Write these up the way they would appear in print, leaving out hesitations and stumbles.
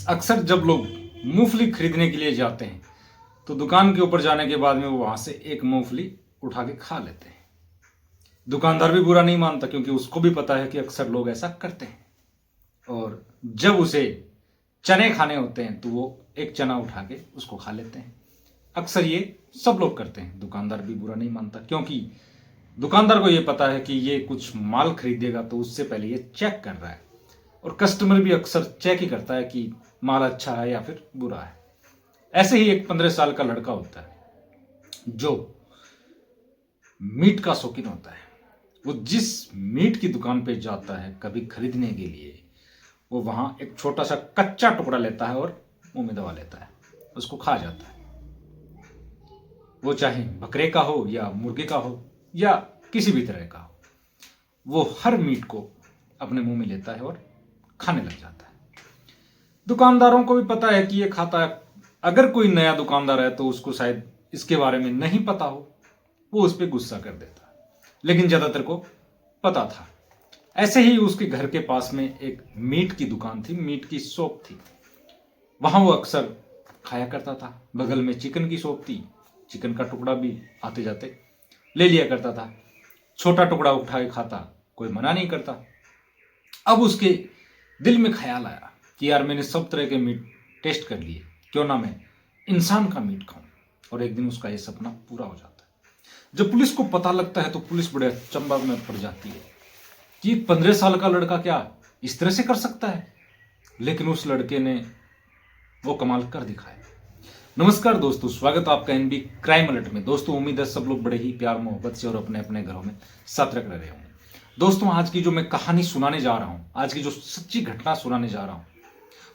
अक्सर जब लोग मूंगफली खरीदने के लिए जाते हैं तो दुकान के ऊपर जाने के बाद में वो वहां से एक मूंगफली उठा के खा लेते हैं। दुकानदार भी बुरा नहीं मानता क्योंकि उसको भी पता है कि अक्सर लोग ऐसा करते हैं। और जब उसे चने खाने होते हैं तो वो एक चना उठा के उसको खा लेते हैं। अक्सर ये सब लोग करते हैं, दुकानदार भी बुरा नहीं मानता क्योंकि दुकानदार को ये पता है कि ये कुछ माल खरीदेगा तो उससे पहले ये चेक कर रहा है। और कस्टमर भी अक्सर चेक ही करता है कि माल अच्छा है या फिर बुरा है। ऐसे ही एक 15 साल का लड़का होता है जो मीट का शौकीन होता है। वो जिस मीट की दुकान पे जाता है कभी खरीदने के लिए, वो वहां एक छोटा सा कच्चा टुकड़ा लेता है और मुंह में दबा लेता है, उसको खा जाता है। वो चाहे बकरे का हो या मुर्गे का हो या किसी भी तरह का हो, वो हर मीट को अपने मुंह में लेता है और खाने लग जाता है। दुकानदारों को भी पता है कि ये खाता है। अगर कोई नया दुकानदार है तो उसको शायद इसके बारे में नहीं पता हो, वो उस पर गुस्सा कर देता है, लेकिन ज्यादातर को पता था। ऐसे ही उसके घर के पास में एक मीट की दुकान थी, मीट की शॉप थी। वहां वो अक्सर खाया करता था। बगल में चिकन की शॉप थी, चिकन का टुकड़ा भी आते जाते ले लिया करता था। छोटा टुकड़ा उठा के खाता, कोई मना नहीं करता। अब उसके दिल में ख्याल आया कि यार मैंने सब तरह के मीट टेस्ट कर लिए, क्यों ना मैं इंसान का मीट खाऊं। और एक दिन उसका ये सपना पूरा हो जाता है। जब पुलिस को पता लगता है तो पुलिस बड़े अचंभा में पड़ जाती है कि 15 साल का लड़का क्या इस तरह से कर सकता है। लेकिन उस लड़के ने वो कमाल कर दिखाया। नमस्कार दोस्तों, स्वागत आपका एनबी क्राइम अलर्ट में। दोस्तों उम्मीद है सब लोग बड़े ही प्यार मोहब्बत से और अपने अपने घरों में साथ रख रहे होंगे। दोस्तों आज की जो मैं कहानी सुनाने जा रहा हूं, आज की जो सच्ची घटना सुनाने जा रहा हूं,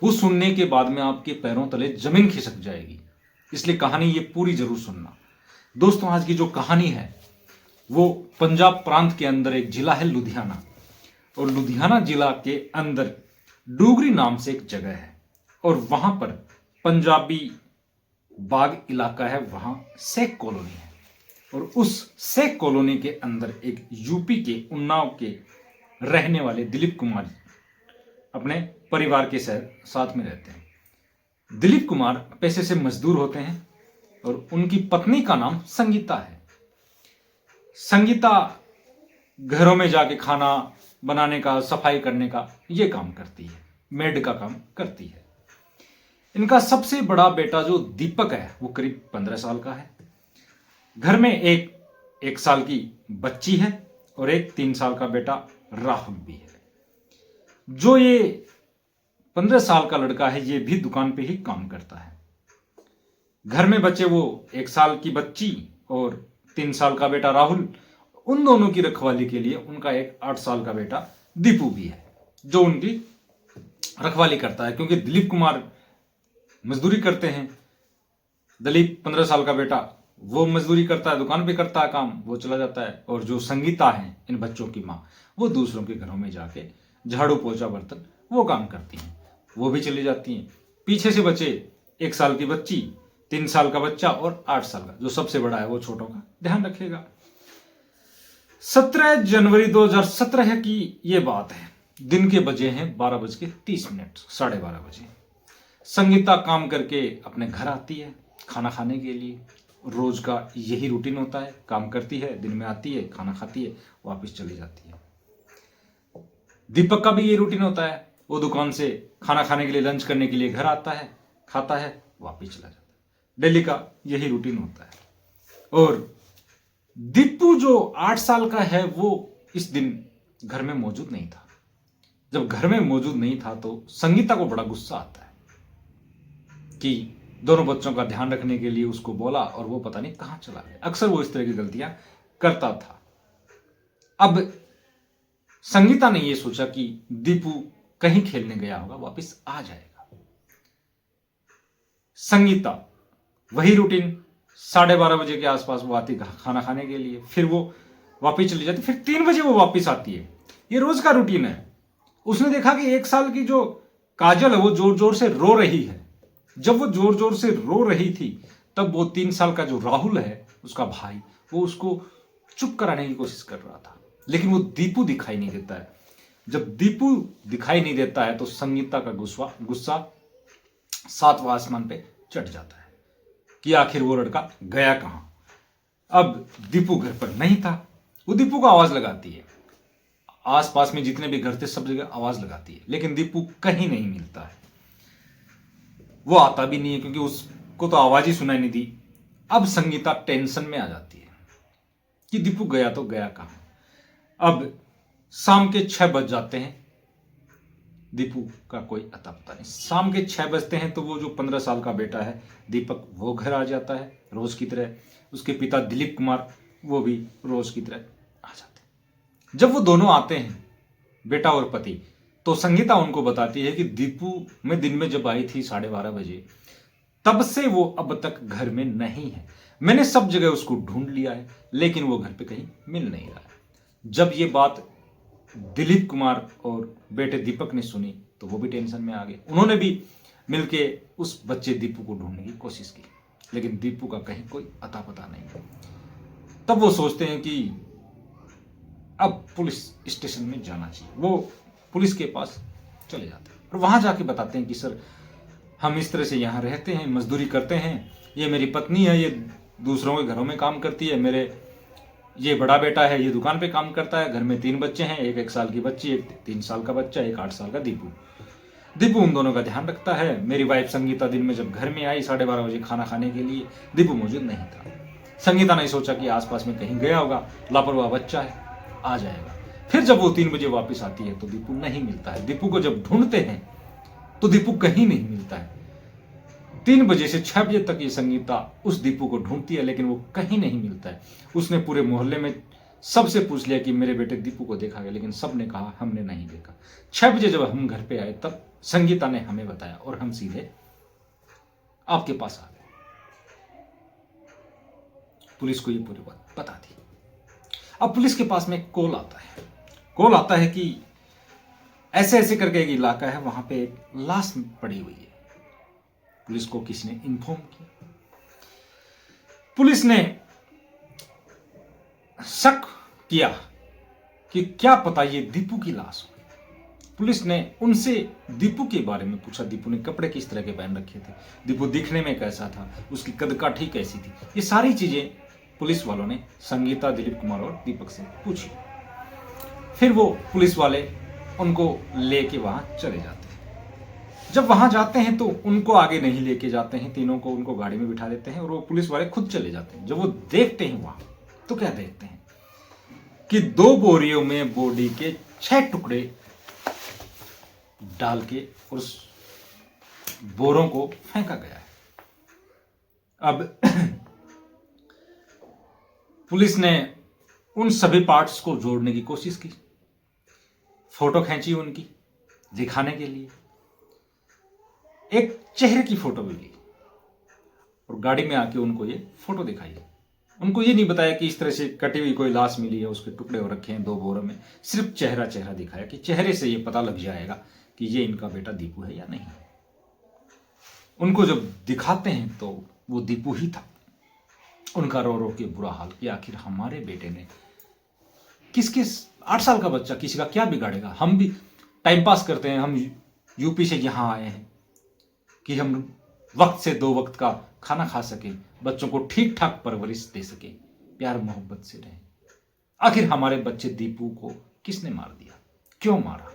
वो सुनने के बाद में आपके पैरों तले जमीन खिसक जाएगी। इसलिए कहानी ये पूरी जरूर सुनना। दोस्तों आज की जो कहानी है वो पंजाब प्रांत के अंदर एक जिला है लुधियाना, और लुधियाना जिला के अंदर डूगरी नाम से एक जगह है और वहां पर पंजाबी बाग इलाका है, वहां शेख कॉलोनी है। और उस शेख कॉलोनी के अंदर एक यूपी के उन्नाव के रहने वाले दिलीप कुमार अपने परिवार के साथ में रहते हैं। दिलीप कुमार पेशे से मजदूर होते हैं और उनकी पत्नी का नाम संगीता है। संगीता घरों में जाके खाना बनाने का, सफाई करने का ये काम करती है, मेड का काम करती है। इनका सबसे बड़ा बेटा जो दीपक है वो करीब 15 साल का है। घर में एक साल की बच्ची है और एक 3 साल का बेटा राहुल भी है। जो ये 15 साल का लड़का है ये भी दुकान पे ही काम करता है। घर में बच्चे वो 1 साल की बच्ची और 3 साल का बेटा राहुल, उन दोनों की रखवाली के लिए उनका एक 8 साल का बेटा दीपू भी है जो उनकी रखवाली करता है। क्योंकि दिलीप कुमार मजदूरी करते हैं, दिलीप 15 साल का बेटा वो मजदूरी करता है, दुकान पे करता है काम, वो चला जाता है। और जो संगीता है इन बच्चों की माँ, वो दूसरों के घरों में जाके झाड़ू पोछा बर्तन वो काम करती हैं, वो भी चली जाती हैं। पीछे से बचे 1 साल की बच्ची, 3 साल का बच्चा और 8 साल का जो सबसे बड़ा है, वो छोटों का ध्यान रखेगा। 17 जनवरी 2017 की ये बात है। दिन के बजे हैं 12:30, 12:30 बजे। संगीता काम करके अपने घर आती है खाना खाने के लिए। रोज का यही रूटीन होता है, काम करती है, दिन में आती है, खाना खाती है, वापस चली जाती है। दीपक का भी ये रूटीन होता है, वो दुकान से खाना खाने के लिए, लंच करने के लिए घर आता है, खाता है, वापस चला जाता है। डेली का यही रूटीन होता है। और दीपू जो 8 साल का है वो इस दिन घर में मौजूद नहीं था। जब घर में मौजूद नहीं था तो संगीता को बड़ा गुस्सा आता है कि दोनों बच्चों का ध्यान रखने के लिए उसको बोला और वो पता नहीं कहां चला गया। अक्सर वो इस तरह की गलतियां करता था। अब संगीता ने ये सोचा कि दीपू कहीं खेलने गया होगा, वापस आ जाएगा। संगीता वही रूटीन 12:30 बजे के आसपास वो आती खाना खाने के लिए, फिर वो वापस चली जाती, फिर 3 बजे वो वापस आती है। ये रोज का रूटीन है। उसने देखा कि 1 साल की जो काजल है वो जोर जोर से रो रही है। जब वो जोर जोर से रो रही थी तब वो 3 साल का जो राहुल है उसका भाई, वो उसको चुप कराने की कोशिश कर रहा था, लेकिन वो दीपू दिखाई नहीं देता है। जब दीपू दिखाई नहीं देता है तो संगीता का गुस्सा सातवां आसमान पे चढ़ जाता है कि आखिर वो लड़का गया कहां। अब दीपू घर पर नहीं था। वो दीपू को आवाज लगाती है, आसपास में जितने भी घर थे सब जगह आवाज लगाती है, लेकिन दीपू कहीं नहीं मिलता है। वो आता भी नहीं है क्योंकि उसको तो आवाज ही सुनाई नहीं दी। अब संगीता टेंशन में आ जाती है कि दीपू गया तो गया कहां। अब शाम के 6 बज जाते हैं, दीपू का कोई अता पता नहीं। शाम के 6 बजते हैं तो वो जो 15 साल का बेटा है दीपक, वो घर आ जाता है रोज की तरह। उसके पिता दिलीप कुमार वो भी रोज की तरह आ जाते हैं। जब वो दोनों आते हैं, बेटा और पति, तो संगीता उनको बताती है कि दीपू मैं दिन में जब आई थी 12:30 बजे, तब से वो अब तक घर में नहीं है। मैंने सब जगह उसको ढूंढ लिया है, लेकिन वो घर पे कहीं मिल नहीं रहा है। जब ये बात दिलीप कुमार और बेटे दीपक ने सुनी तो वो भी टेंशन में आ गए। उन्होंने भी मिलके उस बच्चे दीपू को ढूंढने की कोशिश की, लेकिन दीपू का कहीं कोई अता पता नहीं। तब वो सोचते हैं कि अब पुलिस स्टेशन में जाना चाहिए। वो पुलिस के पास चले जाते हैं और वहां जाके बताते हैं कि सर, हम इस तरह से यहाँ रहते हैं, मजदूरी करते हैं, ये मेरी पत्नी है, ये दूसरों के घरों में काम करती है, मेरे ये बड़ा बेटा है, ये दुकान पे काम करता है, घर में 3 बच्चे हैं, एक 1 साल की बच्ची, एक 3 साल का बच्चा, एक 8 साल का दीपू। दीपू उन दोनों का ध्यान रखता है। मेरी वाइफ संगीता दिन में जब घर में आई 12:30 बजे खाना खाने के लिए, दीपू मौजूद नहीं था। संगीता ने सोचा कि आसपास में कहीं गया होगा, लापरवाह बच्चा है, आ जाएगा। फिर जब वो 3 बजे वापस आती है तो दीपू नहीं मिलता है। दीपू को जब ढूंढते हैं तो दीपू कहीं नहीं मिलता है। 3 बजे से 6 बजे तक ये संगीता उस दीपू को ढूंढती है, लेकिन वो कहीं नहीं मिलता है। उसने पूरे मोहल्ले में सबसे पूछ लिया कि मेरे बेटे दीपू को देखा गया, लेकिन सबने कहा हमने नहीं देखा। 6 बजे जब हम घर पे आए तब संगीता ने हमें बताया और हम सीधे आपके पास आ गए। पुलिस को ये पूरी बात बता दी। अब पुलिस के पास में कॉल आता है कि ऐसे ऐसे करके एक इलाका है, वहां पे एक लाश पड़ी हुई है। पुलिस को किसी ने इन्फॉर्म किया। पुलिस ने शक किया कि क्या पता ये दीपू की लाश हो। पुलिस ने उनसे दीपू के बारे में पूछा। दीपू ने कपड़े किस तरह के पहन रखे थे, दीपू दिखने में कैसा था, उसकी कदकाठी कैसी थी, ये सारी चीजें पुलिस वालों ने संगीता, दिलीप कुमार और दीपक से पूछी। फिर वो पुलिस वाले उनको लेके वहां चले जाते हैं। जब वहां जाते हैं तो उनको आगे नहीं लेके जाते हैं, तीनों को उनको गाड़ी में बिठा देते हैं और वो पुलिस वाले खुद चले जाते हैं। जब वो देखते हैं वहां तो क्या देखते हैं कि 2 बोरियों में बॉडी के 6 टुकड़े डाल के उस बोरों को फेंका गया है। अब पुलिस ने उन सभी पार्ट्स को जोड़ने की कोशिश की, फोटो खींची उनकी दिखाने के लिए, एक चेहरे की फोटो भी ली और गाड़ी में आके उनको ये फोटो दिखाई। उनको ये नहीं बताया कि इस तरह से कटी हुई कोई लाश मिली है, उसके टुकड़े हो रखे हैं 2 बोरों में। सिर्फ चेहरा दिखाया कि चेहरे से ये पता लग जाएगा कि ये इनका बेटा दीपू है या नहीं। उनको जब दिखाते हैं तो वो दीपू ही था। उनका रो रो के बुरा हाल कि आखिर हमारे बेटे ने किसके 8 साल का बच्चा किसी का क्या बिगाड़ेगा। हम भी टाइम पास करते हैं, हम यूपी से यहां आए हैं कि हम वक्त से 2 वक्त का खाना खा सकें, बच्चों को ठीक ठाक परवरिश दे सकें, प्यार मोहब्बत से रहें। आखिर हमारे बच्चे दीपू को किसने मार दिया, क्यों मारा,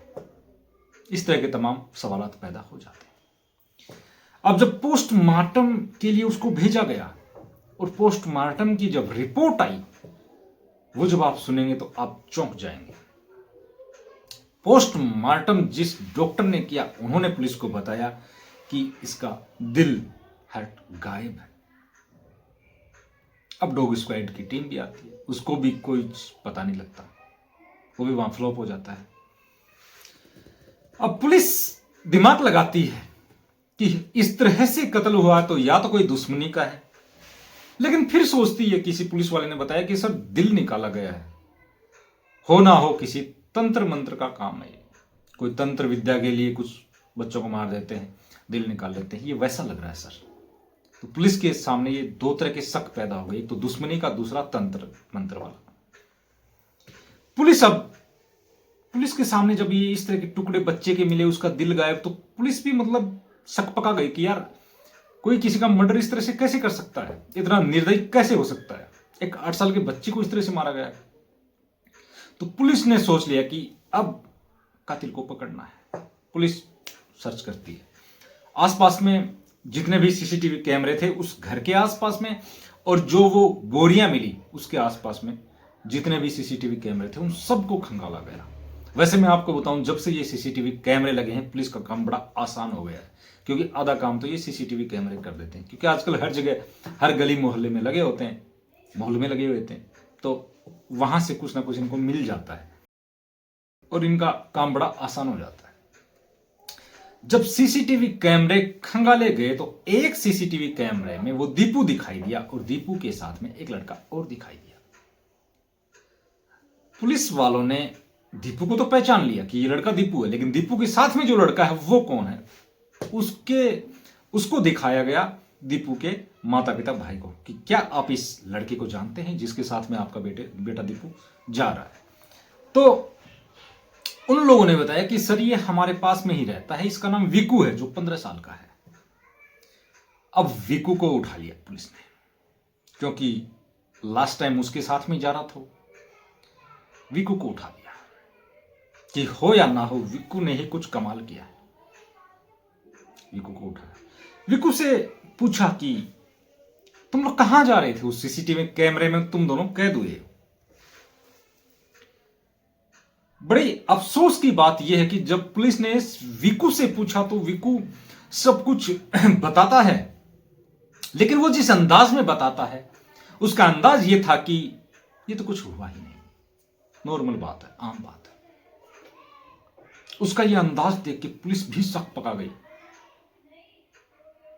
इस तरह के तमाम सवालात पैदा हो जाते हैं। अब जब पोस्टमार्टम के लिए उसको भेजा गया और पोस्टमार्टम की जब रिपोर्ट आई, वो जब आप सुनेंगे तो आप चौंक जाएंगे। पोस्टमार्टम जिस डॉक्टर ने किया, उन्होंने पुलिस को बताया कि इसका दिल, हार्ट गायब है। अब डॉग स्क्वाड की टीम भी आती है, उसको भी कोई पता नहीं लगता, वो भी वहां फ्लॉप हो जाता है। अब पुलिस दिमाग लगाती है कि इस तरह से कत्ल हुआ तो या तो कोई दुश्मनी का है, लेकिन फिर सोचती है, किसी पुलिस वाले ने बताया कि सर दिल निकाला गया है, हो ना हो किसी तंत्र मंत्र का काम है, कोई तंत्र विद्या के लिए कुछ बच्चों को मार देते हैं, दिल निकाल लेते हैं, ये वैसा लग रहा है सर। तो पुलिस के सामने ये 2 तरह के शक पैदा हो गए, एक तो दुश्मनी का, दूसरा तंत्र मंत्र वाला। पुलिस के सामने जब ये इस तरह के टुकड़े बच्चे के मिले, उसका दिल गायब, तो पुलिस भी मतलब शक पका गई कि यार कोई किसी का मर्डर इस तरह से कैसे कर सकता है, इतना निर्दयी कैसे हो सकता है, एक 8 साल के बच्चे को इस तरह से मारा गया है। तो पुलिस ने सोच लिया कि अब कातिल को पकड़ना है। पुलिस सर्च करती है आसपास में जितने भी सीसीटीवी कैमरे थे उस घर के आसपास में, और जो वो बोरियां मिली उसके आसपास में जितने भी सीसीटीवी कैमरे थे उन सबको खंगाला गया। वैसे मैं आपको बताऊं, जब से ये सीसीटीवी कैमरे लगे हैं पुलिस का काम बड़ा आसान हो गया है, क्योंकि आधा काम तो ये सीसीटीवी कैमरे कर देते हैं, क्योंकि आजकल हर जगह हर गली मोहल्ले में लगे होते हैं, मोहल्ले में लगे हुए होते हैं, तो वहां से कुछ ना कुछ इनको मिल जाता है और इनका काम बड़ा आसान हो जाता है। जब सीसीटीवी कैमरे खंगाले गए तो एक सीसीटीवी कैमरे में वो दीपू दिखाई दिया और दीपू के साथ में एक लड़का और दिखाई दिया। पुलिस वालों ने दीपू को तो पहचान लिया कि ये लड़का दीपू है, लेकिन दीपू के साथ में जो लड़का है वो कौन है, उसको दिखाया गया दीपू के माता पिता भाई को कि क्या आप इस लड़के को जानते हैं जिसके साथ में आपका बेटा दीपू जा रहा है। तो उन लोगों ने बताया कि सर ये हमारे पास में ही रहता है, इसका नाम विकू है जो 15 साल का है। अब विकू को उठा लिया पुलिस ने, क्योंकि लास्ट टाइम उसके साथ में जा रहा था। विकू को उठा लिया कि हो या ना हो विकू ने ही कुछ कमाल किया है। विकू को उठाया, विकू से पूछा कि तुम लोग कहां जा रहे थे, उस सीसीटीवी कैमरे में तुम दोनों कैद हुए। बड़ी अफसोस की बात यह है कि जब पुलिस ने विकू से पूछा तो विकू सब कुछ बताता है, लेकिन वो जिस अंदाज में बताता है उसका अंदाज ये था कि ये तो कुछ हुआ ही नहीं, नॉर्मल बात है, आम बात है। उसका ये अंदाज देख के पुलिस भी शक पका गई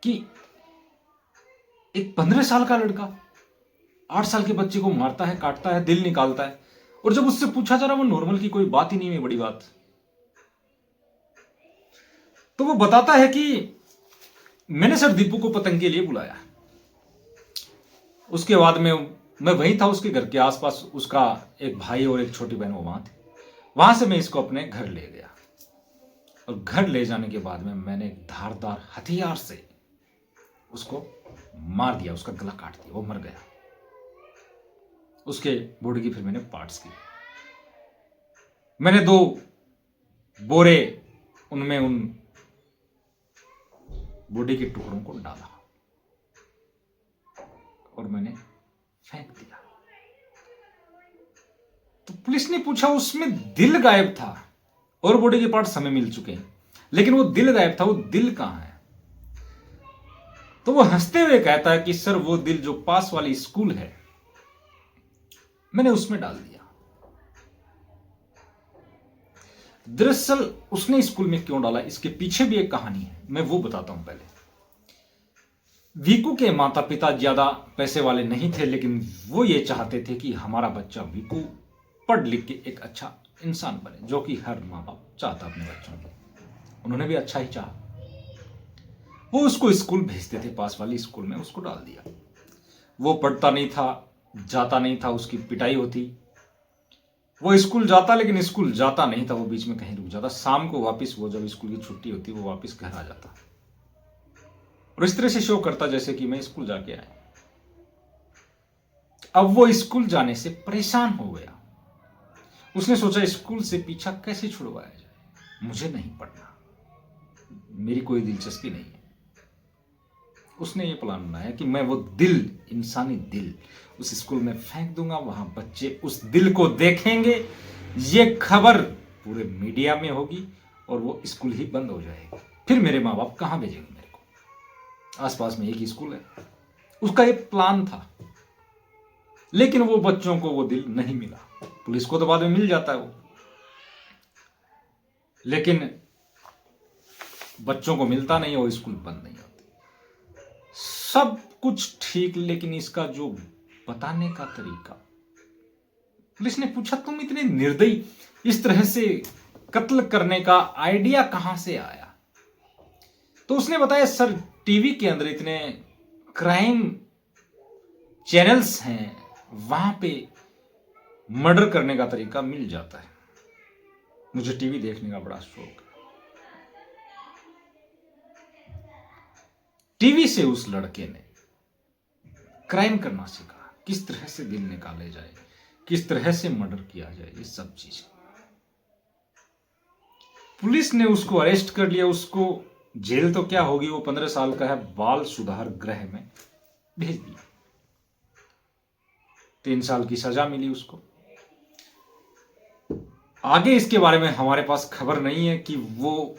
कि एक 15 साल का लड़का 8 साल के बच्चे को मारता है, काटता है, दिल निकालता है, और जब उससे पूछा जा रहा वो नॉर्मल की कोई बात ही नहीं है, बड़ी बात। तो वो बताता है कि मैंने सर दीपू को पतंग के लिए बुलाया। उसके बाद में मैं वहीं था, उसके घर के आसपास उसका एक भाई और एक छोटी बहन वो वहां थे। वहां से मैं इसको अपने घर ले गया और घर ले जाने के बाद में मैंने धारदार हथियार से उसको मार दिया, उसका गला काट दिया, वो मर गया। उसके बॉडी की फिर मैंने पार्ट्स की, मैंने 2 बोरे उनमें उन बॉडी के टुकड़ों को डाला और मैंने फेंक दिया। तो पुलिस ने पूछा उसमें दिल गायब था और बॉडी के पार्ट्स हमें मिल चुके हैं, लेकिन वो दिल गायब था, वो दिल कहां है। तो वो हंसते हुए कहता है कि सर वो दिल जो पास वाली स्कूल है मैंने उसमें डाल दिया। दरअसल उसने स्कूल में क्यों डाला इसके पीछे भी एक कहानी है, मैं वो बताता हूं। पहले विकू के माता पिता ज्यादा पैसे वाले नहीं थे, लेकिन वो ये चाहते थे कि हमारा बच्चा विकू पढ़ लिख के एक अच्छा इंसान बने, जो कि हर माँ बाप चाहता अपने बच्चों को। उन्होंने भी अच्छा ही चाहा। वो उसको स्कूल भेजते थे, पास वाली स्कूल में उसको डाल दिया। वो पढ़ता नहीं था, जाता नहीं था, उसकी पिटाई होती। वो स्कूल जाता लेकिन स्कूल जाता नहीं था, वो बीच में कहीं रुक जाता। शाम को वापस वो जब स्कूल की छुट्टी होती वो वापस घर आ जाता और इस तरह से शो करता जैसे कि मैं स्कूल जाके आया। अब वो स्कूल जाने से परेशान हो गया। उसने सोचा स्कूल से पीछा कैसे छुड़वाया जाए, मुझे नहीं पढ़ना, मेरी कोई दिलचस्पी नहीं है। उसने ये प्लान बनाया कि मैं वो दिल, इंसानी दिल उस स्कूल में फेंक दूंगा, वहां बच्चे उस दिल को देखेंगे, ये खबर पूरे मीडिया में होगी और वो स्कूल ही बंद हो जाएगा। फिर मेरे माँ बाप कहां भेजेंगे मेरे को, आसपास में एक ही स्कूल है। उसका एक प्लान था, लेकिन वो बच्चों को वो दिल नहीं मिला। पुलिस को तो बाद में मिल जाता है वो, लेकिन बच्चों को मिलता नहीं, वो स्कूल बंद नहीं होती। सब कुछ ठीक, लेकिन इसका जो बताने का तरीका। पुलिस ने पूछा तुम इतने निर्दयी इस तरह से कत्ल करने का आइडिया कहां से आया। तो उसने बताया सर टीवी के अंदर इतने क्राइम चैनल्स हैं, वहां पे मर्डर करने का तरीका मिल जाता है। मुझे टीवी देखने का बड़ा शौक है। टीवी से उस लड़के ने क्राइम करना सीखा, किस तरह से दिल निकाले जाए, किस तरह से मर्डर किया जाए, ये सब चीजें। पुलिस ने उसको अरेस्ट कर लिया, उसको जेल तो क्या होगी, वो 15 साल का है, बाल सुधार गृह में भेज दिया। 3 साल की सजा मिली उसको। आगे इसके बारे में हमारे पास खबर नहीं है कि वो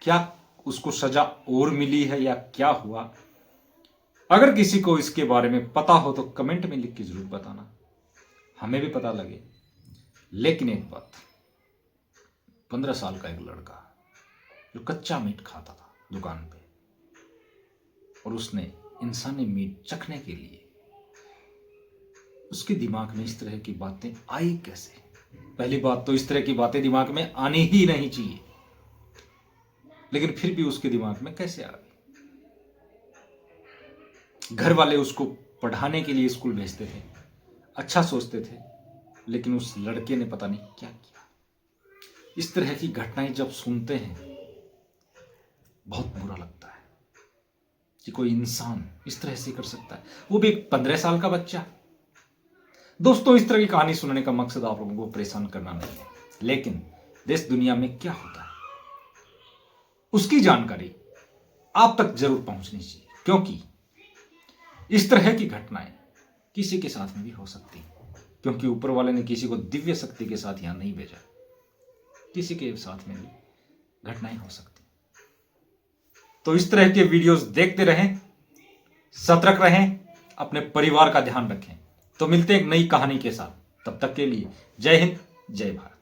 क्या उसको सजा और मिली है या क्या हुआ। अगर किसी को इसके बारे में पता हो तो कमेंट में लिख के जरूर बताना, हमें भी पता लगे। लेकिन एक बात, 15 साल का एक लड़का जो कच्चा मीट खाता था दुकान पे, और उसने इंसानी मीट चखने के लिए उसके दिमाग में इस तरह की बातें आई कैसे? पहली बात तो इस तरह की बातें दिमाग में आनी ही नहीं चाहिए, लेकिन फिर भी उसके दिमाग में कैसे आ गई? घर वाले उसको पढ़ाने के लिए स्कूल भेजते थे, अच्छा सोचते थे, लेकिन उस लड़के ने पता नहीं क्या किया। इस तरह की घटनाएं जब सुनते हैं बहुत बुरा लगता है कि कोई इंसान इस तरह से कर सकता है, वो भी एक 15 साल का बच्चा। दोस्तों, इस तरह की कहानी सुनने का मकसद आप लोगों को परेशान करना नहीं है, लेकिन देश दुनिया में क्या होता है उसकी जानकारी आप तक जरूर पहुंचनी चाहिए, क्योंकि इस तरह की घटनाएं किसी के साथ में भी हो सकती हैं। क्योंकि ऊपर वाले ने किसी को दिव्य शक्ति के साथ यहां नहीं भेजा, किसी के साथ में भी घटनाएं हो सकती हैं। तो इस तरह के वीडियोस देखते रहें, सतर्क रहें, अपने परिवार का ध्यान रखें। तो मिलते हैं एक नई कहानी के साथ, तब तक के लिए जय हिंद, जय भारत।